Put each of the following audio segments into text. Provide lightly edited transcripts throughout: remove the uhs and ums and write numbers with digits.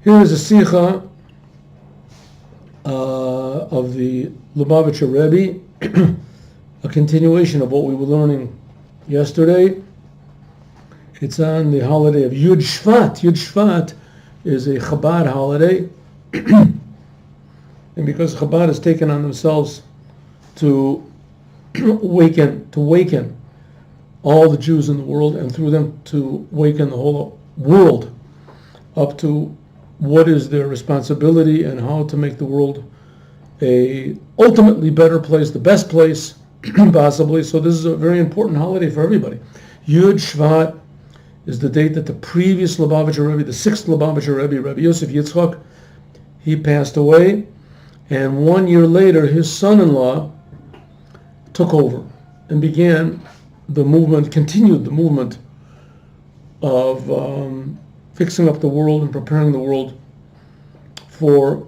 Here is a sikha of the Lubavitcher Rebbe, a continuation of what we were learning yesterday. It's on the holiday of Yud Shvat. Yud Shvat is a Chabad holiday, and because Chabad has taken on themselves to waken all the Jews in the world, and through them to waken the whole world up to what is their responsibility and how to make the world a ultimately better place, the best place possibly. So this is a very important holiday for everybody. Yud Shvat is the date that the previous Lubavitcher Rebbe, the sixth Lubavitcher Rebbe, Rabbi Yosef Yitzchak, he passed away, and 1 year later his son-in-law took over and began the movement, continued the movement of fixing up the world and preparing the world for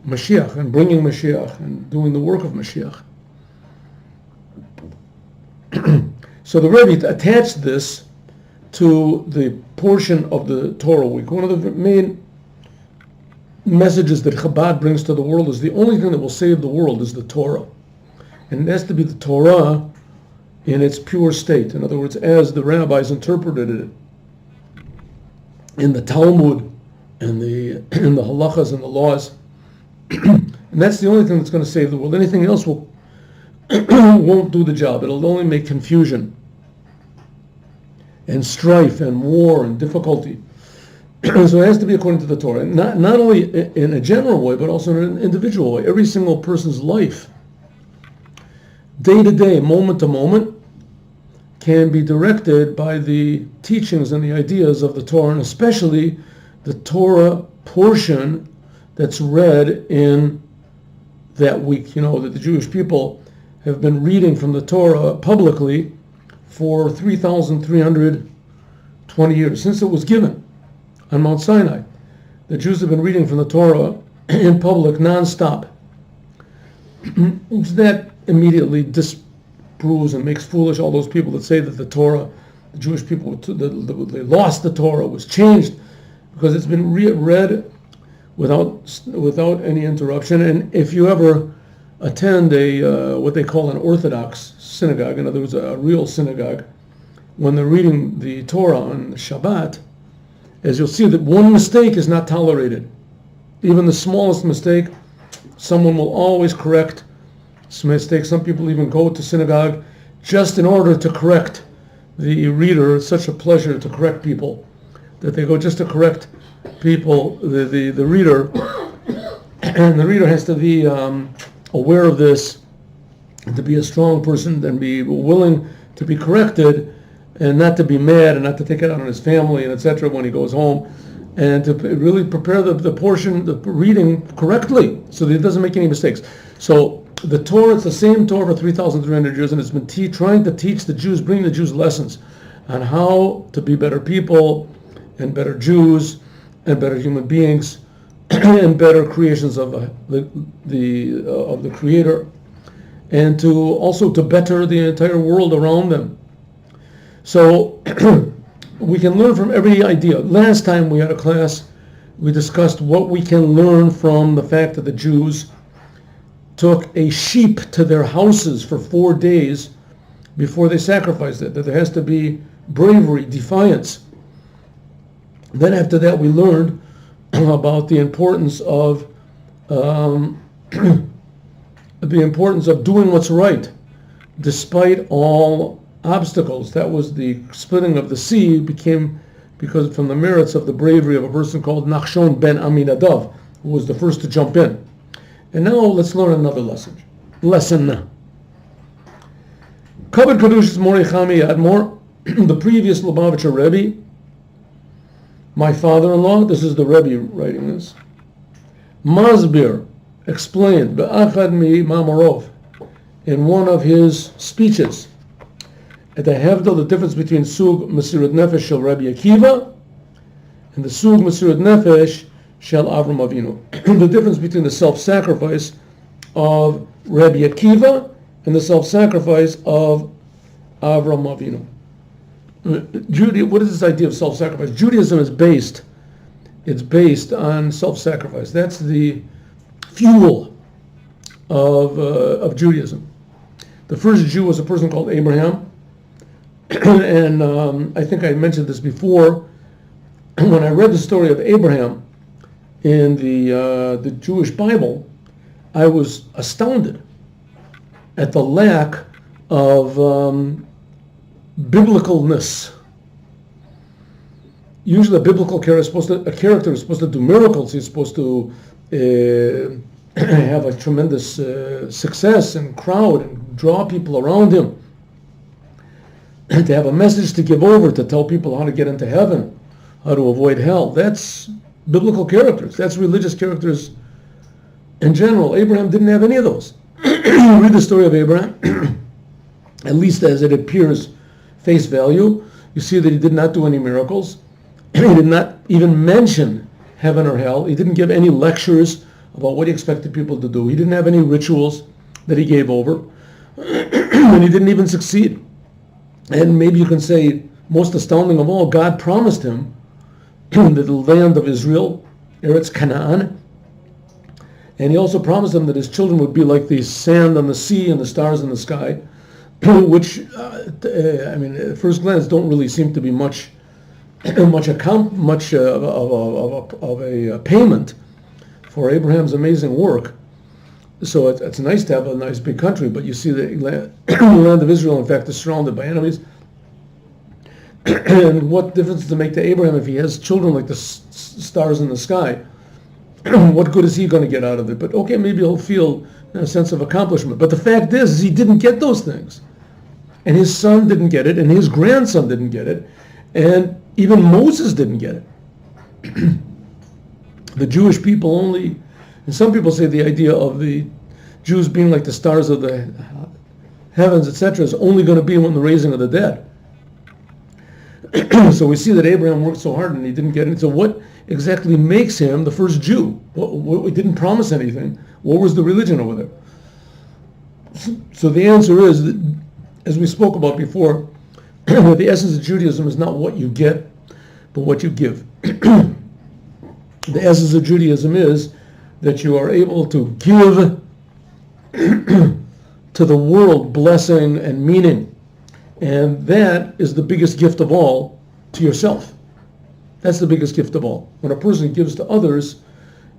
Mashiach and bringing Mashiach and doing the work of Mashiach. So the Rebbe attached this to the portion of the Torah week. One of the main messages that Chabad brings to the world is the only thing that will save the world is the Torah. And it has to be the Torah in its pure state. In other words, as the rabbis interpreted it in the Talmud and in the halachas and the laws. And that's the only thing that's going to save the world. Anything else won't do the job. It'll only make confusion and strife and war and difficulty. So it has to be according to the Torah. Not only in a general way, but also in an individual way. Every single person's life, day to day, moment to moment, can be directed by the teachings and the ideas of the Torah, and especially the Torah portion that's read in that week. You know that the Jewish people have been reading from the Torah publicly for 3,320 years, since it was given on Mount Sinai. The Jews have been reading from the Torah in public non-stop. That immediately disproves and makes foolish all those people that say that the Torah, the Jewish people, they lost the Torah, was changed, because it's been read without any interruption. And if you ever attend a what they call an Orthodox synagogue, in other words, a real synagogue, when they're reading the Torah on Shabbat, as you'll see that one mistake is not tolerated. Even the smallest mistake, someone will always correct some mistakes. Some people even go to synagogue just in order to correct the reader. It's such a pleasure to correct people that they go just to correct people, the reader. And the reader has to be aware of this, and to be a strong person and be willing to be corrected, and not to be mad and not to take it out on his family and etc. when he goes home, and to really prepare the portion, the reading correctly so that he doesn't make any mistakes. So the Torah, it's the same Torah for 3,300 years, and it's been trying to teach the Jews, bring the Jews lessons on how to be better people and better Jews and better human beings and better creations of the Creator, and to also to better the entire world around them. So we can learn from every idea. Last time we had a class, we discussed what we can learn from the fact that the Jews took a sheep to their houses for 4 days before they sacrificed it, that there has to be bravery, defiance. Then after that we learned about the importance of doing what's right despite all obstacles. That was the splitting of the sea, became because from the merits of the bravery of a person called Nachshon ben Aminadav, who was the first to jump in. And now let's learn another lesson. Kavod Kadush's Morichami Admor, the previous Lubavitcher Rebbe, my father-in-law, this is the Rebbe writing this, Masbir explained Be'achad mi Mamorov, in one of his speeches, at the Hevdel, the difference between Sug Mesirat Nefesh Shel Rabbi Akiva and the Sug Mesirat Nefesh Shel Avram Avinu. The difference between the self-sacrifice of Rabbi Akiva and the self-sacrifice of Avram Avinu. What is this idea of self-sacrifice? Judaism is based It's based on self-sacrifice. That's the fuel of Judaism. The first Jew was a person called Abraham, and I think I mentioned this before. When I read the story of Abraham in the Jewish Bible, I was astounded at the lack of biblicalness. Usually, a biblical character is supposed to do miracles. He's supposed to have a tremendous success and crowd and draw people around him. And to have a message to give over, to tell people how to get into heaven, how to avoid hell. That's biblical characters. That's religious characters in general. Abraham didn't have any of those. You read the story of Abraham, at least as it appears face value, you see that he did not do any miracles. He did not even mention heaven or hell. He didn't give any lectures about what he expected people to do. He didn't have any rituals that he gave over. And he didn't even succeed. And maybe you can say, most astounding of all, God promised him the land of Israel, Eretz Canaan. And he also promised him that his children would be like the sand on the sea and the stars in the sky, which, at first glance, don't really seem to be much of a payment for Abraham's amazing work. So it's nice to have a nice big country, but you see the land of Israel, in fact, is surrounded by enemies. And what difference does it make to Abraham if he has children like the stars in the sky? What good is he going to get out of it? But okay, maybe he'll feel a sense of accomplishment. But the fact is he didn't get those things. And his son didn't get it, and his grandson didn't get it, and even Moses didn't get it. The Jewish people only, and some people say the idea of the Jews being like the stars of the heavens, etc., is only going to be when the raising of the dead. So we see that Abraham worked so hard and he didn't get it. So what exactly makes him the first Jew? He didn't promise anything. What was the religion over there? So the answer is that, as we spoke about before, the essence of Judaism is not what you get, but what you give. The essence of Judaism is that you are able to give to the world blessing and meaning. And that is the biggest gift of all, to yourself. That's the biggest gift of all. When a person gives to others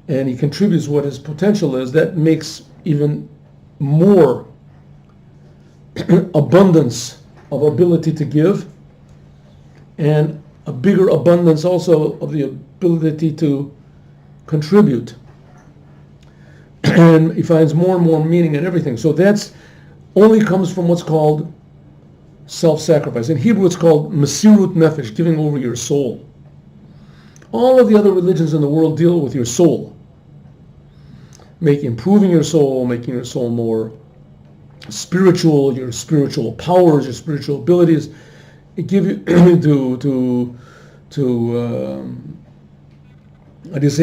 and he contributes what his potential is, that makes even more abundance of ability to give, and a bigger abundance also of the ability to contribute. And he finds more and more meaning in everything. So that's only comes from what's called self-sacrifice. In Hebrew it's called mesirut nefesh, giving over your soul. All of the other religions in the world deal with your soul. Improving your soul, making your soul more spiritual, your spiritual powers, your spiritual abilities. It give you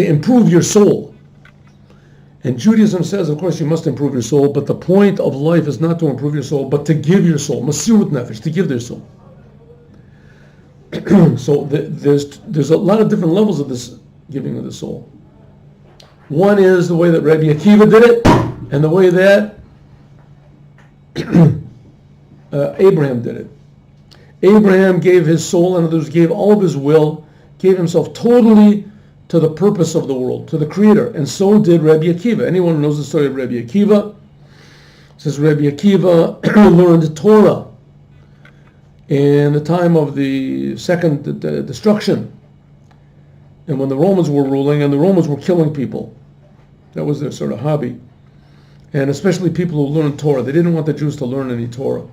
improve your soul. And Judaism says, of course, you must improve your soul, but the point of life is not to improve your soul, but to give your soul, mesirut nefesh, to give their soul. So there's a lot of different levels of this giving of the soul. One is the way that Rabbi Akiva did it, and the way that Abraham did it. Abraham gave his soul, in other words, gave all of his will, gave himself totally to the purpose of the world, to the Creator, and so did Rabbi Akiva. Anyone who knows the story of Rabbi Akiva says Rabbi Akiva learned Torah in the time of the second destruction, and when the Romans were ruling and the Romans were killing people. That was their sort of hobby, and especially people who learned Torah. They didn't want the Jews to learn any Torah.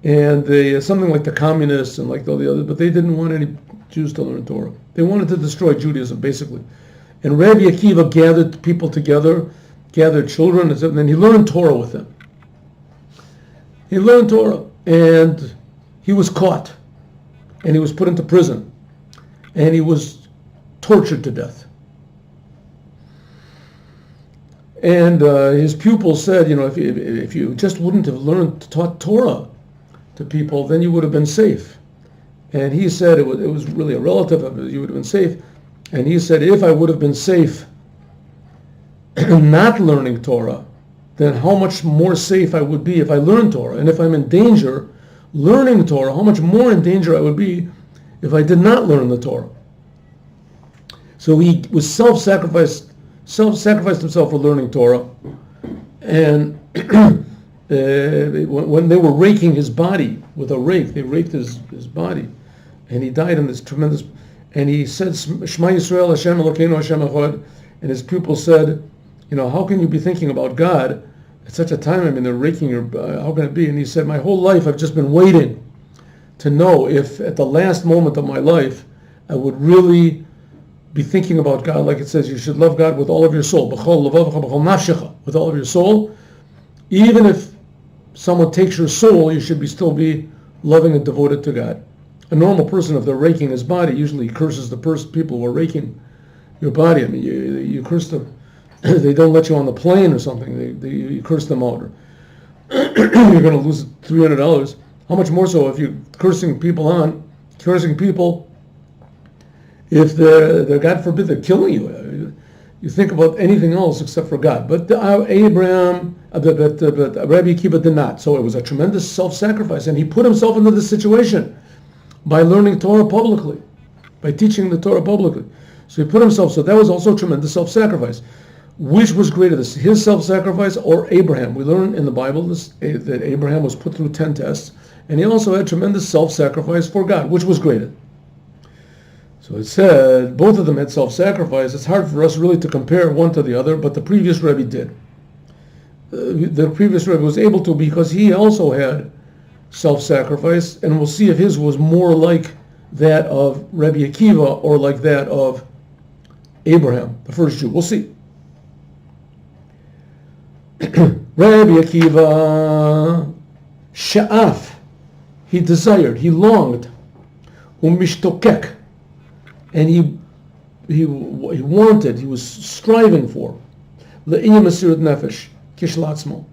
And they, something like the communists and like all the others, but they didn't want any Jews to learn Torah. They wanted to destroy Judaism, basically. And Rabbi Akiva gathered people together, gathered children, and then he learned Torah with them. He learned Torah, and he was caught, and he was put into prison, and he was tortured to death. And his pupils said, if you just wouldn't have taught Torah to people, then you would have been safe. And he said it was really a relative of his, you would have been safe. And he said, if I would have been safe not learning Torah, then how much more safe I would be if I learned Torah. And if I'm in danger learning Torah, how much more in danger I would be if I did not learn the Torah. So he was self-sacrificed himself for learning Torah. And when they were raking his body with a rake, they raked his body, and he died in this tremendous. And he said, "Shema Yisrael, Hashem Elokeinu, Hashem Echad." And his pupils said, how can you be thinking about God at such a time? I mean, they're raking your. How can it be? And he said, my whole life I've just been waiting to know if at the last moment of my life I would really be thinking about God, like it says, you should love God with all of your soul, b'chol levavecha, b'chol nafshecha, with all of your soul. Even if someone takes your soul, you should still be loving and devoted to God. A normal person, if they're raking his body, usually curses the people who are raking your body. I mean, you curse them. They don't let you on the plane or something. You curse them out. Or you're going to lose $300. How much more so if you're cursing people if they're God forbid, they're killing you. You think about anything else except for God. But Rabbi Akiva did not. So it was a tremendous self-sacrifice, and he put himself into this situation by learning Torah publicly, by teaching the Torah publicly. So he put himself. So that was also tremendous self-sacrifice. Which was greater, his self-sacrifice or Abraham? We learn in the Bible that Abraham was put through 10 tests, and he also had tremendous self-sacrifice for God. Which was greater? So it said both of them had self-sacrifice. It's hard for us really to compare one to the other, but the previous Rebbe did. The previous Rebbe was able to because he also had self-sacrifice, and we'll see if his was more like that of Rabbi Akiva or like that of Abraham, the first Jew. We'll see. Rabbi Akiva, sha'af, he desired, he longed, umishtokek, and he wanted, he was striving for, le'iyam asirat nefesh, kishlatzmo.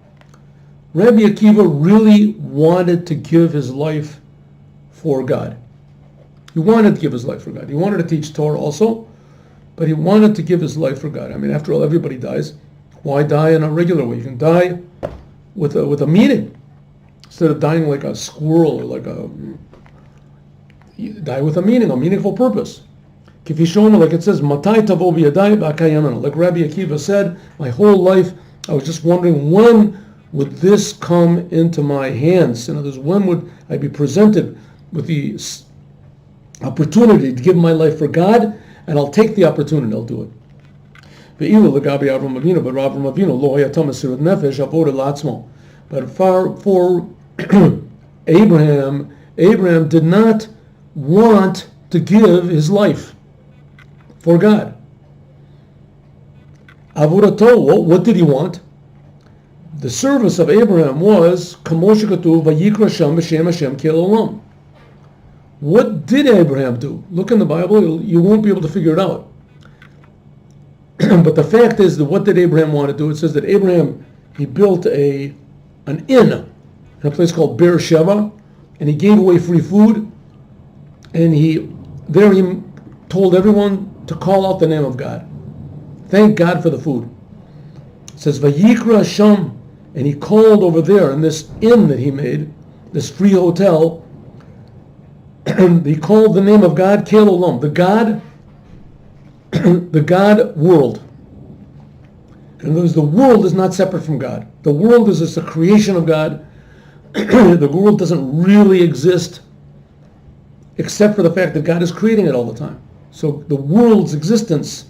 Rabbi Akiva really wanted to give his life for God. He wanted to give his life for God. He wanted to teach Torah also, but he wanted to give his life for God. I mean, after all, everybody dies. Why die in a regular way? You can die with a meaning instead of dying like a squirrel or you die with a meaning, a meaningful purpose. Like it says, Matai tavo b'yadai b'akayamana. Like Rabbi Akiva said, my whole life I was just wondering when would this come into my hands? In other words, when would I be presented with the opportunity to give my life for God? And I'll take the opportunity. I'll do it. But for Abraham did not want to give his life for God. What did he want? The service of Abraham was what did Abraham do? Look in the Bible, you won't be able to figure it out. But the fact is that what did Abraham want to do? It says that Abraham, he built an inn in a place called Beersheba, and he gave away free food, and he told everyone to call out the name of God. Thank God for the food. It says Vayikra Sham, and he called over there in this inn that he made, this free hotel, and he called the name of God Kel Olam, the God world. In other words, the world is not separate from God. The world is just a creation of God. The world doesn't really exist except for the fact that God is creating it all the time. So the world's existence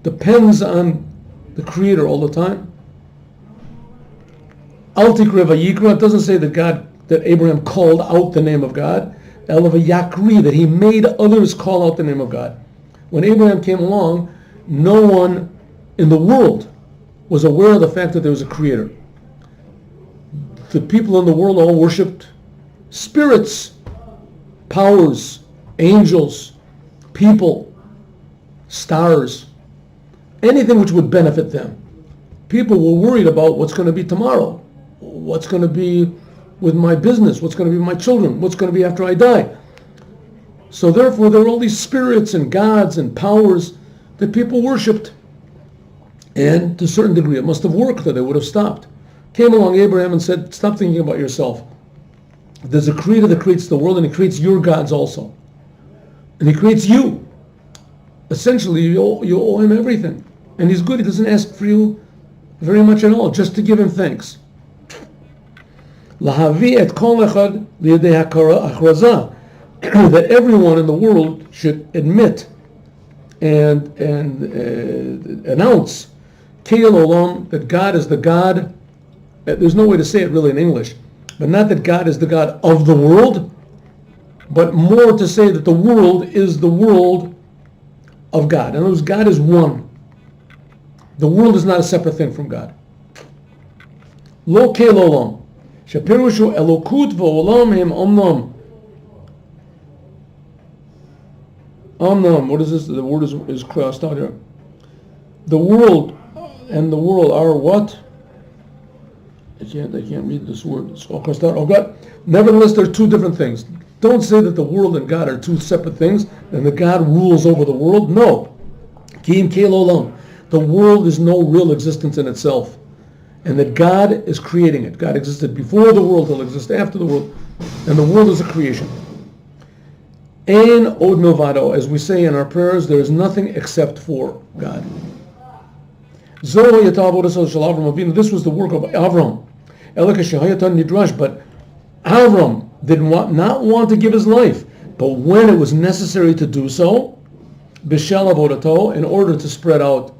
depends on the Creator all the time. Al Tikra Vayikra, it doesn't say that Abraham called out the name of God. El Vayakri, that he made others call out the name of God. When Abraham came along, no one in the world was aware of the fact that there was a Creator. The people in the world all worshipped spirits, powers, angels, people, stars, anything which would benefit them. People were worried about what's going to be tomorrow, what's going to be with my business, what's going to be with my children, what's going to be after I die. So therefore, there were all these spirits and gods and powers that people worshipped. And to a certain degree, it must have worked, or they would have stopped. Came along Abraham and said, stop thinking about yourself. There's a creator that creates the world, and he creates your gods also. And he creates you. Essentially, you owe him everything. And he's good. He doesn't ask for you very much at all, just to give him thanks. Lahavi et kol echad liyadei hakrazah, that everyone in the world should admit and announce Keil Olam, that God is the God. There's no way to say it really in English, but not that God is the God of the world, but more to say that the world is the world of God. In other words, God is one. The world is not a separate thing from God. Lo Keil Olam, shapirushu elokut v'olam him omnam. Omnam, what is this? The word is crossed out here. The world and the world are what? I can't read this word. It's all crossed out. Oh God. Nevertheless, there are two different things. Don't say that the world and God are two separate things and that God rules over the world. No. Ki'im keil olam. The world is no real existence in itself. And that God is creating it. God existed before the world, he'll exist after the world. And the world is a creation. Ein od milvado, as we say in our prayers, there is nothing except for God. This was the work of Avram. But Avram did not want to give his life. But when it was necessary to do so, in order to spread out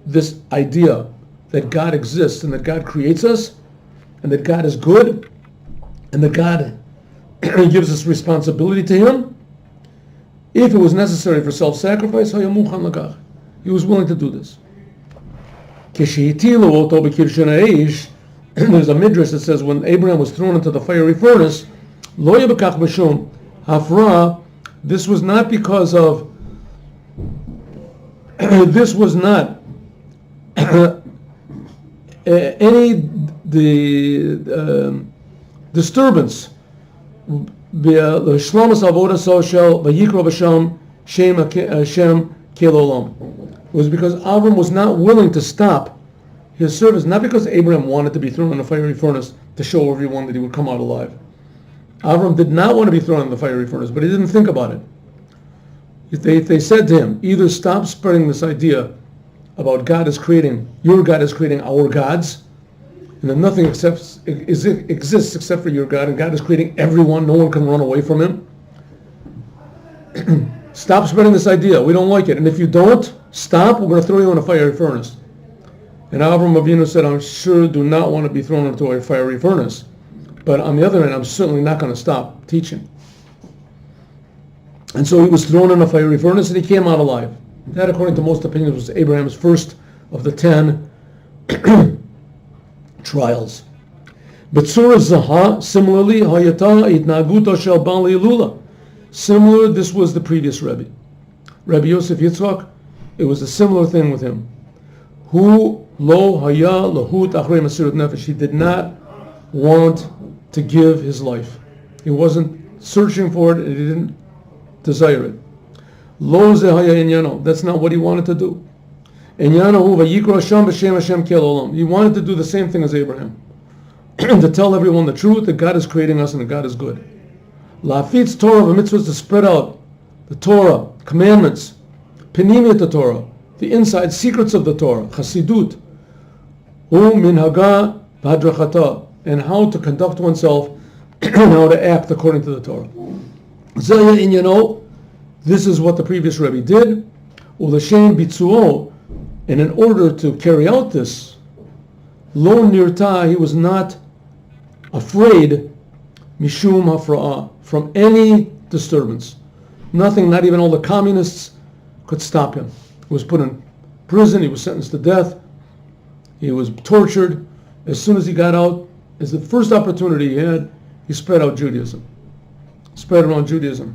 this idea that God exists and that God creates us and that God is good and that God gives us responsibility to him, if it was necessary for self-sacrifice, he was willing to do this. There's a midrash that says when Abraham was thrown into the fiery furnace, this was not because of this was not any disturbance. It was because Avram was not willing to stop his service, not because Abraham wanted to be thrown in a fiery furnace to show everyone that he would come out alive. Avram did not want to be thrown in the fiery furnace, but he didn't think about it. They said to him, either stop spreading this idea about God is creating, your God is creating our gods, and that nothing exists except for your God, and God is creating everyone, no one can run away from him. Stop spreading this idea, we don't like it, and if you don't stop, we're going to throw you in a fiery furnace. And Avram Avinu said, I sure do not want to be thrown into a fiery furnace, but on the other hand, I'm certainly not going to stop teaching. And so he was thrown in a fiery furnace and he came out alive. That, according to most opinions, was Abraham's first of the 10 trials. B'tzura zaha, similarly, hayata itnaguta shel bal ilula. Similar, this was the previous Rebbe. Rabbi Yosef Yitzchak, it was a similar thing with him. Hu lo haya lahut achrei masirat nefesh. He did not want to give his life. He wasn't searching for it and he didn't desire it. Lo ze haya inyano. That's not what he wanted to do. Inyano vayikra Hashem b'shem Hashem kel olam. He wanted to do the same thing as Abraham. To tell everyone the truth, that God is creating us and that God is good. La'afitz Torah v'mitzvahs, to spread out the Torah, commandments, penimiyat the Torah, the inside secrets of the Torah, Chassidut, minhaga v'hadrachata, and how to conduct oneself and how to act according to the Torah. Zaya inyano, this is what the previous Rebbe did. U'l'shem bitzuo, and in order to carry out this, lo nirta, he was not afraid, mishum hafra'ah, from any disturbance. Nothing, not even all the communists could stop him. He was put in prison, he was sentenced to death, he was tortured. As soon as he got out, as the first opportunity he had, he spread out Judaism. Spread around Judaism.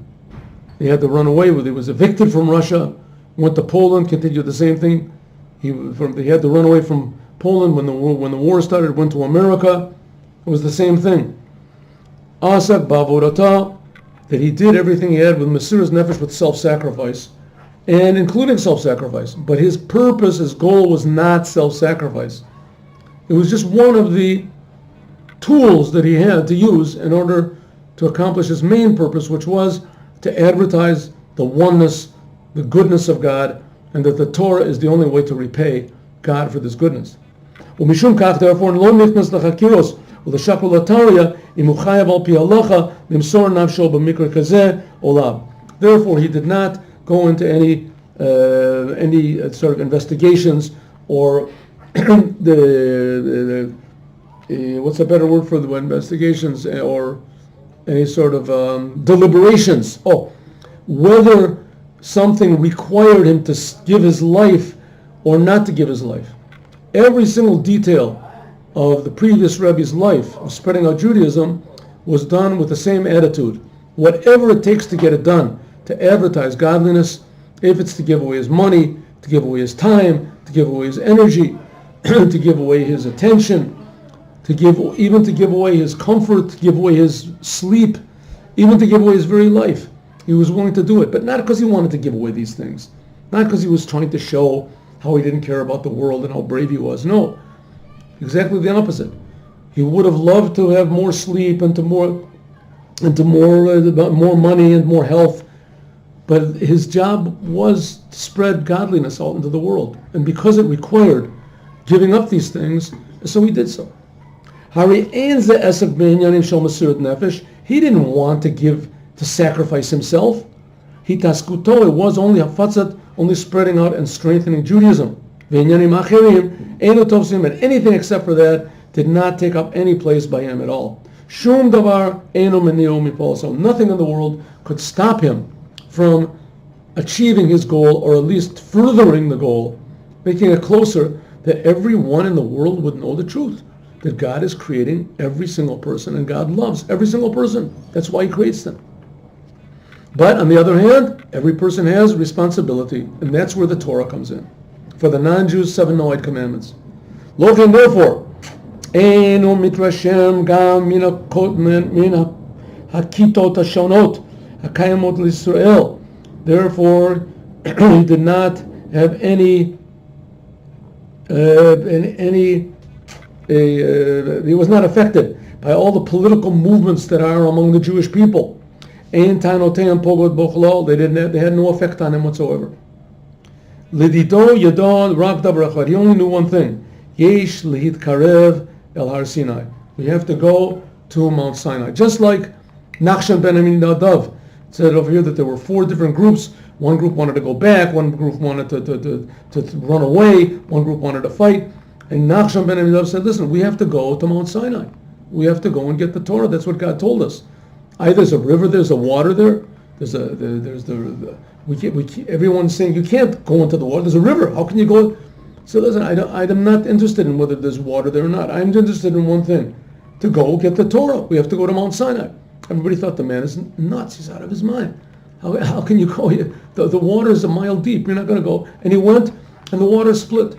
He had to run away with it. He was evicted from Russia, went to Poland, continued the same thing. He had to run away from Poland when the war started, went to America. It was the same thing. Asak ba'avodata, that he did everything he had with Mesiras Nefesh, with self-sacrifice, and including self-sacrifice. But his purpose, his goal was not self-sacrifice. It was just one of the tools that he had to use in order to accomplish his main purpose, which was to advertise the oneness, the goodness of God, and that the Torah is the only way to repay God for this goodness. ומשום כך, therefore, לא נכנס לחקירות ולשקול לטריה אם הוא חייב על פי הלכה למסור נפשו במקרה כזה או לאו. Therefore, he did not go into any sort of investigations or what's a better word for the investigations, or any sort of deliberations. Whether something required him to give his life or not to give his life. Every single detail of the previous Rebbe's life of spreading out Judaism was done with the same attitude. Whatever it takes to get it done, to advertise godliness, if it's to give away his money, to give away his time, to give away his energy, to give away his attention, to give away his comfort, to give away his sleep, even to give away his very life. He was willing to do it, but not because he wanted to give away these things, not because he was trying to show how he didn't care about the world and how brave he was. No, exactly the opposite. He would have loved to have more sleep and more money and more health, but his job was to spread godliness out into the world, and because it required giving up these things, so he did so. He didn't want to sacrifice himself. It was only spreading out and strengthening Judaism. And anything except for that did not take up any place by him at all. So nothing in the world could stop him from achieving his goal, or at least furthering the goal, making it closer, that everyone in the world would know the truth, that God is creating every single person and God loves every single person. That's why he creates them. But on the other hand, every person has responsibility, and that's where the Torah comes in. For the non-Jews, 7 Noahide commandments. Lochen, therefore, Eino mitrashem gam min hakitot hashonot hakayamot l'Yisrael. Therefore, he did not have he was not affected by all the political movements that are among the Jewish people. They had no effect on him whatsoever. He only knew one thing. Yesh lehitkarev el Har Sinai. We have to go to Mount Sinai. Just like Nachshon ben Aminadav said over here that there were 4 different groups. One group wanted to go back, one group wanted to run away, one group wanted to fight. And Nachshon ben Aminadav said, listen, we have to go to Mount Sinai. We have to go and get the Torah. That's what God told us. There's a river, there's a water there. Everyone's saying you can't go into the water. There's a river. How can you go? So listen, I'm not interested in whether there's water there or not. I'm interested in one thing: to go get the Torah. We have to go to Mount Sinai. Everybody thought the man is nuts. He's out of his mind. How can you go? The water is a mile deep. You're not going to go. And he went, and the water split,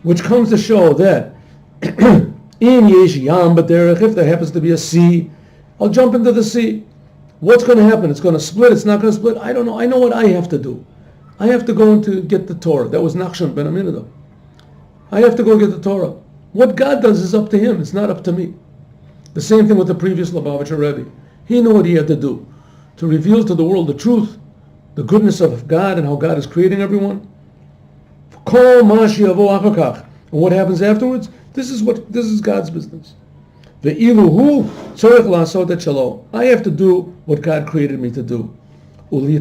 which comes to show that in yesh yam b'derech, if there happens to be a sea, I'll jump into the sea. What's going to happen? It's going to split. It's not going to split. I don't know. I know what I have to do. I have to go to get the Torah. That was Nachshon ben Aminadav. I have to go get the Torah. What God does is up to him. It's not up to me. The same thing with the previous Lubavitcher Rebbe. He knew what he had to do to reveal to the world the truth, the goodness of God and how God is creating everyone. And what happens afterwards? This is God's business. I have to do what God created me to do. To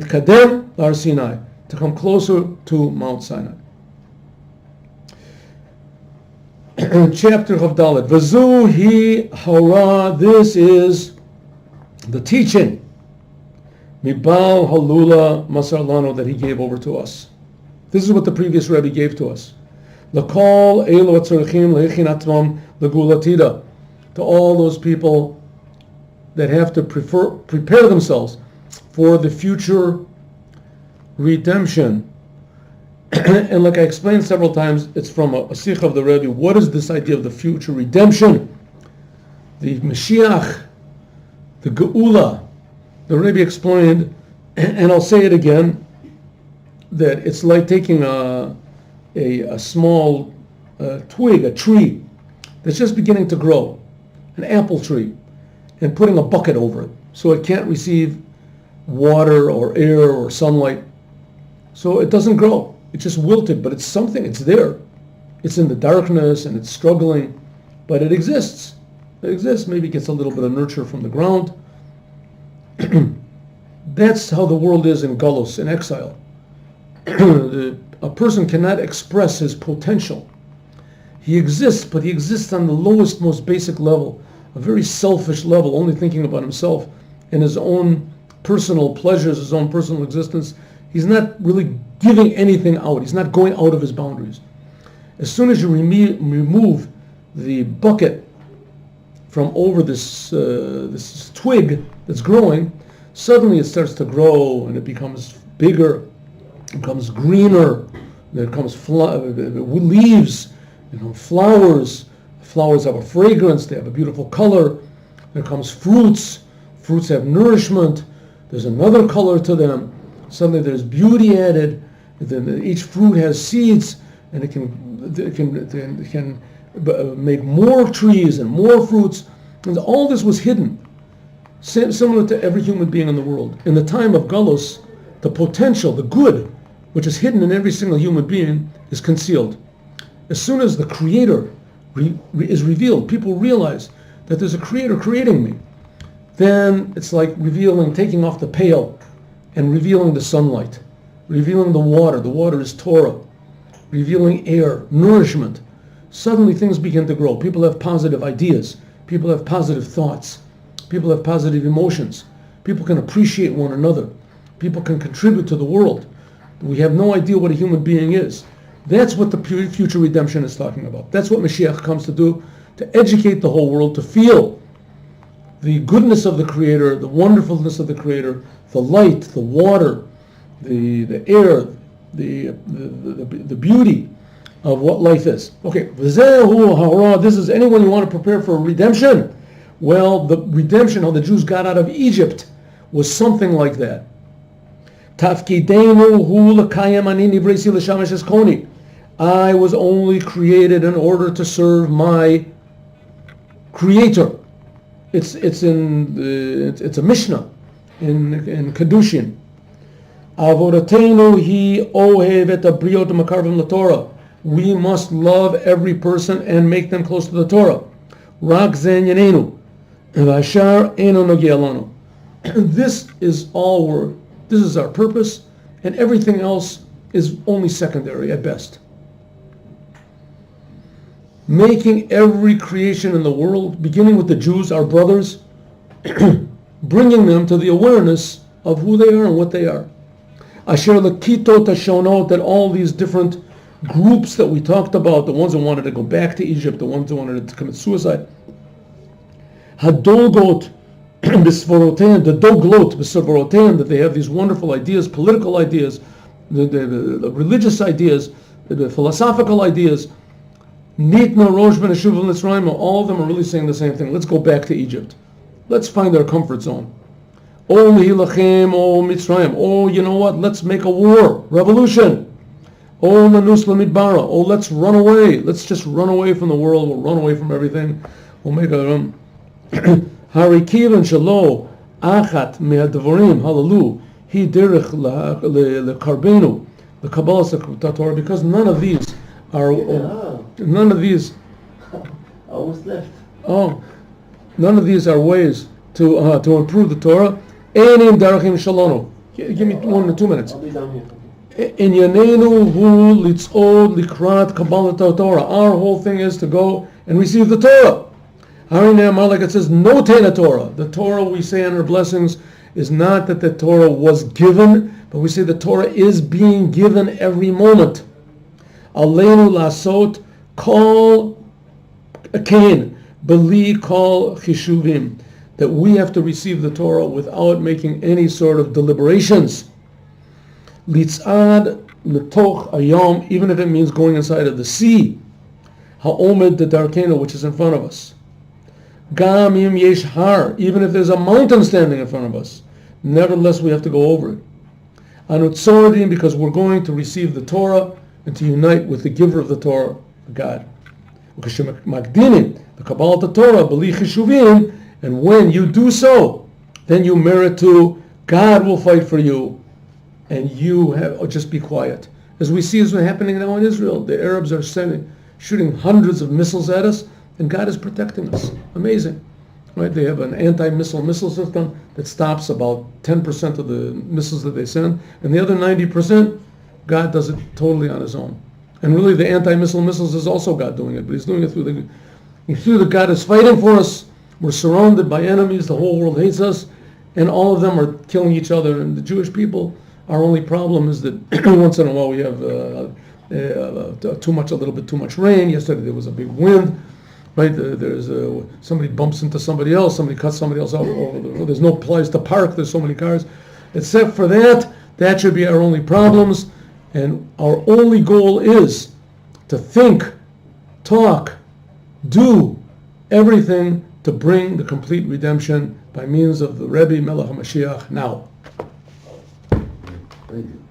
come closer to Mount Sinai. Chapter of Dalet. V'zu hi hora. This is the teaching. Mibal halula masar lano, that he gave over to us. This is what the previous Rebbe gave to us. L'kol elo tzorchim leichin atmam legulatida. To all those people that have to prepare themselves for the future redemption. And like I explained several times, it's from a sikh of the Rebbe. What is this idea of the future redemption? The Mashiach, the Geula, The Rebbe explained, and I'll say it again, that it's like taking a small twig, a tree that's just beginning to grow, an apple tree, and putting a bucket over it so it can't receive water or air or sunlight. So it doesn't grow. It's just wilted, but it's something, it's there. It's in the darkness and it's struggling, but it exists. It exists, maybe gets a little bit of nurture from the ground. That's how the world is in Galus, in exile. A person cannot express his potential. He exists, but he exists on the lowest, most basic level, a very selfish level, only thinking about himself and his own personal pleasures, his own personal existence. He's not really giving anything out. He's not going out of his boundaries. As soon as you remove the bucket from over this twig that's growing, suddenly it starts to grow and it becomes bigger, it becomes greener, there comes leaves, flowers. Flowers have a fragrance, they have a beautiful color. There comes fruits. Fruits have nourishment. There's another color to them. Suddenly there's beauty added. Then each fruit has seeds, and it can make more trees and more fruits. And all this was hidden, similar to every human being in the world. In the time of Galus, the potential, the good, which is hidden in every single human being, is concealed. As soon as the Creator is revealed, people realize that there's a Creator creating me. Then it's like taking off the pail and revealing the sunlight, revealing the water. The water is Torah, revealing air, nourishment. Suddenly things begin to grow. People have positive ideas. People have positive thoughts. People have positive emotions. People can appreciate one another. People can contribute to the world. We have no idea what a human being is. That's what the future redemption is talking about. That's what Mashiach comes to do, to educate the whole world, to feel the goodness of the Creator, the wonderfulness of the Creator, the light, the water, the air, the beauty of what life is. Okay, this is anyone you want to prepare for redemption. Well, the redemption, how the Jews got out of Egypt, was something like that. I was only created in order to serve my Creator. It's a Mishnah in Kedushin. Avodatenu hi ohev et habriot makarvim laTorah. We must love every person and make them close to the Torah. Rak zen yanenu v'ashar eno nogia lanu. This is our purpose, and everything else is only secondary at best. Making every creation in the world, beginning with the Jews, our brothers, bringing them to the awareness of who they are and what they are. Asher lekito tashonot, that all these different groups that we talked about, the ones who wanted to go back to Egypt, the ones who wanted to commit suicide, hadolgot b'svorotein, the doglot b'svorotein, that they have these wonderful ideas, political ideas, the religious ideas, the philosophical ideas. Nitna rosh ben Yeshiva Mitzrayim, all of them are really saying the same thing. Let's go back to Egypt. Let's find our comfort zone. Oh, Mihilachem, oh, Mitzrayim. Oh, you know what? Let's make a war, revolution. Oh, Nanus Lamidbara. Oh, let's run away. Let's just run away from the world. We'll run away from everything. We'll make a Harikiv and Shalo Achat Me'adavorim. Hallelujah. He derech lekarbenu the Kabbalah Torah, because none of these are. None of these. Almost left. Oh, none of these are ways to improve the Torah. Enim darachim shalono. Give me 1 or 2 minutes. I'll be down here. Inyanenu hu litzod likrat Kabbalah Torah. Our whole thing is to go and receive the Torah. Harinei, like it says, no tena Torah. The Torah we say in our blessings is not that the Torah was given, but we say the Torah is being given every moment. Aleinu lasot kol kain beli kol chishuvim, that we have to receive the Torah without making any sort of deliberations. Litzad letoch ayom, even if it means going inside of the sea. Ha'omed the darkeno, which is in front of us. Gam im yesh har, even if there's a mountain standing in front of us. Nevertheless, we have to go over it. Anutzoradim, because we're going to receive the Torah and to unite with the giver of the Torah, God. Magdinim, the Kabbalah of the Torah, b'li chishuvim, and when you do so, then you merit to, God will fight for you, and you have, just be quiet. As we see is what's happening now in Israel, the Arabs are shooting hundreds of missiles at us, and God is protecting us. Amazing. Right? They have an anti-missile system that stops about 10% of the missiles that they send, and the other 90%, God does it totally on his own. And really, the anti-missile missiles is also God doing it, but he's doing it through the God is fighting for us. We're surrounded by enemies. The whole world hates us, and all of them are killing each other. And the Jewish people, our only problem is that once in a while we have a little bit too much rain. Yesterday there was a big wind. Right? Somebody bumps into somebody else. Somebody cuts somebody else out. There's no place to park. There's so many cars. Except for that should be our only problems. And our only goal is to think, talk, do everything to bring the complete redemption by means of the Rebbe Melech HaMashiach now. Thank you.